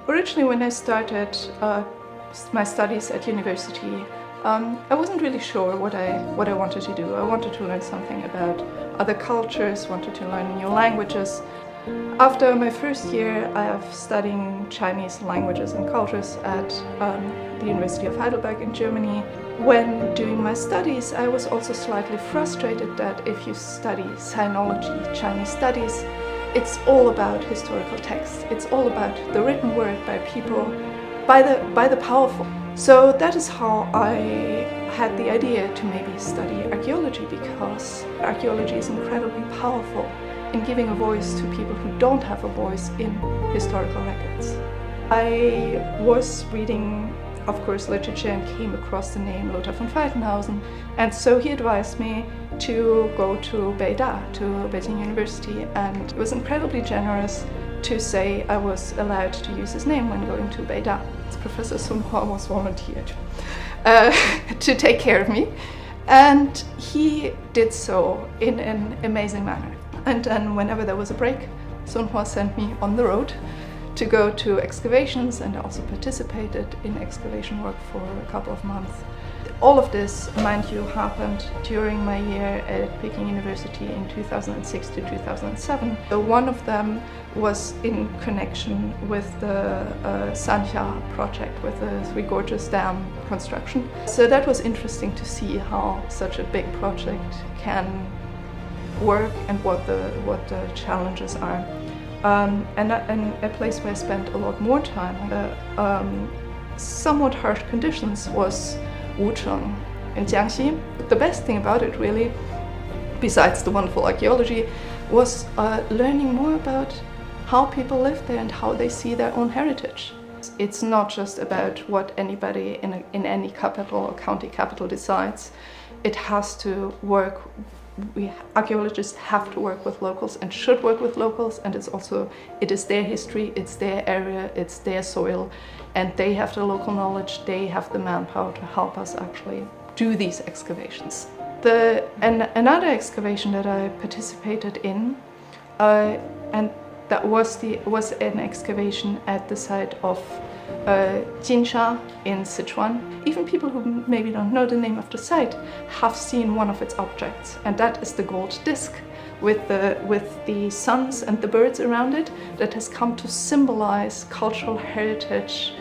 Originally, when I started my studies at university, I wasn't really sure what I wanted to do. I wanted to learn something about other cultures, wanted to learn new languages. After my first year of studying Chinese languages and cultures at the University of Heidelberg in Germany, when doing my studies, I was also slightly frustrated that if you study Sinology, Chinese studies, it's all about historical texts. It's all about the written word by people, by the powerful. So that is how I had the idea to maybe study archaeology, because archaeology is incredibly powerful in giving a voice to people who don't have a voice in historical records. I was reading, of course, literature and came across the name Lothar von Falkenhausen, and so he advised me to go to Beida, to Beijing University, and he was incredibly generous to say I was allowed to use his name when going to Beida. Professor Sun Hua was volunteered to take care of me, and he did so in an amazing manner. And then whenever there was a break, Sun Hua sent me on the road to go to excavations, and I also participated in excavation work for a couple of months. All of this, mind you, happened during my year at Peking University in 2006 to 2007. So one of them was in connection with the Sanxia project, with the Three Gorges Dam construction. So that was interesting to see how such a big project can work and what the challenges are. And a place where I spent a lot more time, somewhat harsh conditions, was Wucheng in Jiangxi. The best thing about it, really, besides the wonderful archaeology, was learning more about how people live there and how they see their own heritage. It's not just about what anybody in any capital or county capital decides. It has to work. Archaeologists have to work with locals and should work with locals, and it is their history, it's their area, it's their soil, and they have the local knowledge, they have the manpower to help us actually do these excavations. Another excavation that I participated in, and that was an excavation at the site of Jinsha in Sichuan. Even people who maybe don't know the name of the site have seen one of its objects, and that is the gold disc with the suns and the birds around it that has come to symbolize cultural heritage,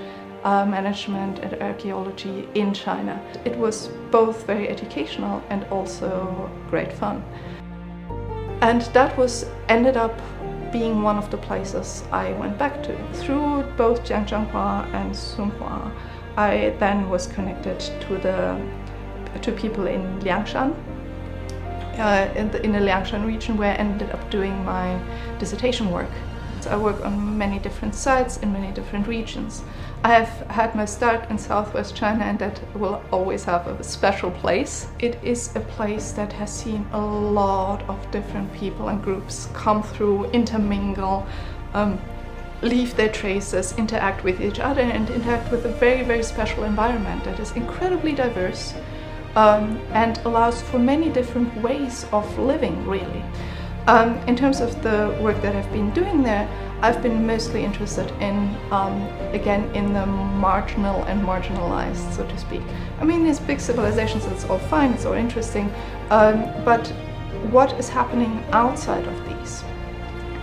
management and archaeology in China. It was both very educational and also great fun. And that ended up being one of the places I went back to. Through both Jiang Zhenghua and Sun Hua, I then was connected to people in Liangshan, in the Liangshan region, where I ended up doing my dissertation work. So I work on many different sites in many different regions. I have had my start in southwest China, and that will always have a special place. It is a place that has seen a lot of different people and groups come through, intermingle, leave their traces, interact with each other, and interact with a very, very special environment that is incredibly diverse and allows for many different ways of living, really. In terms of the work that I've been doing there, I've been mostly interested in, again, in the marginal and marginalized, so to speak. I mean, these big civilizations, it's all fine, it's all interesting, but what is happening outside of these?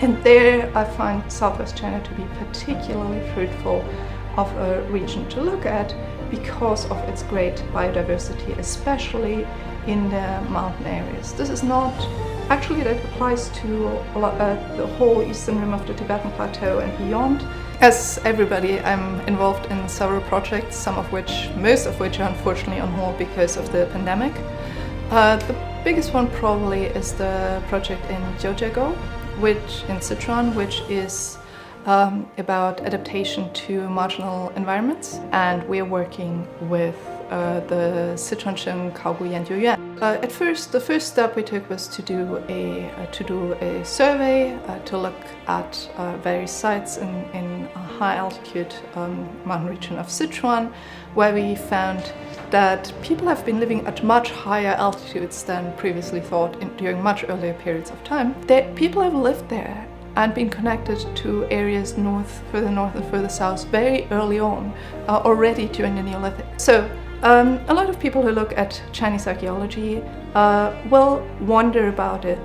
And there I find southwest China to be particularly fruitful of a region to look at because of its great biodiversity, especially in the mountain areas. This is not actually, that applies to the whole eastern rim of the Tibetan Plateau and beyond. As everybody, I'm involved in several projects, most of which are unfortunately on hold because of the pandemic. The biggest one probably is the project in Jiuzhaigou, in Sichuan, which is about adaptation to marginal environments, and we're working with the Sichuansheng Kaogu Yanjiu Yuan. At first, the first step we took was to do a survey to look at various sites in a high altitude mountain region of Sichuan, where we found that people have been living at much higher altitudes than previously thought during much earlier periods of time. People have lived there and been connected to areas further north and further south very early on, already during the Neolithic. So a lot of people who look at Chinese archaeology will wonder about it,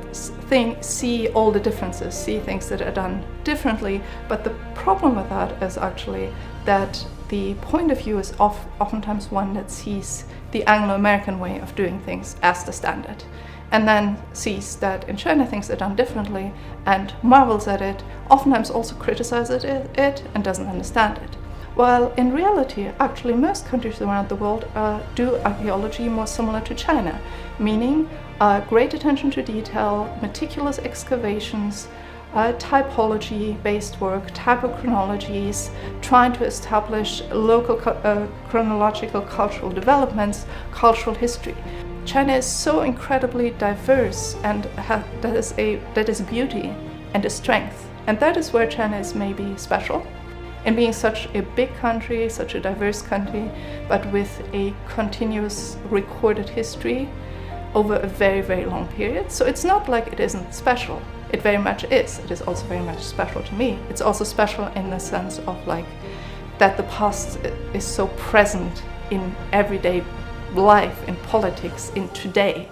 see all the differences, see things that are done differently, but the problem with that is actually that the point of view is oftentimes one that sees the Anglo-American way of doing things as the standard, and then sees that in China things are done differently and marvels at it, oftentimes also criticizes it and doesn't understand it. While in reality, actually most countries around the world do archaeology more similar to China, meaning great attention to detail, meticulous excavations, typology-based work, typochronologies, trying to establish local chronological cultural developments, cultural history. China is so incredibly diverse, and that is beauty and a strength. And that is where China is maybe special, in being such a big country, such a diverse country, but with a continuous recorded history over a very, very long period. So it's not like it isn't special. It very much is. It is also very much special to me. It's also special in the sense of like that the past is so present in everyday life, in politics, in today.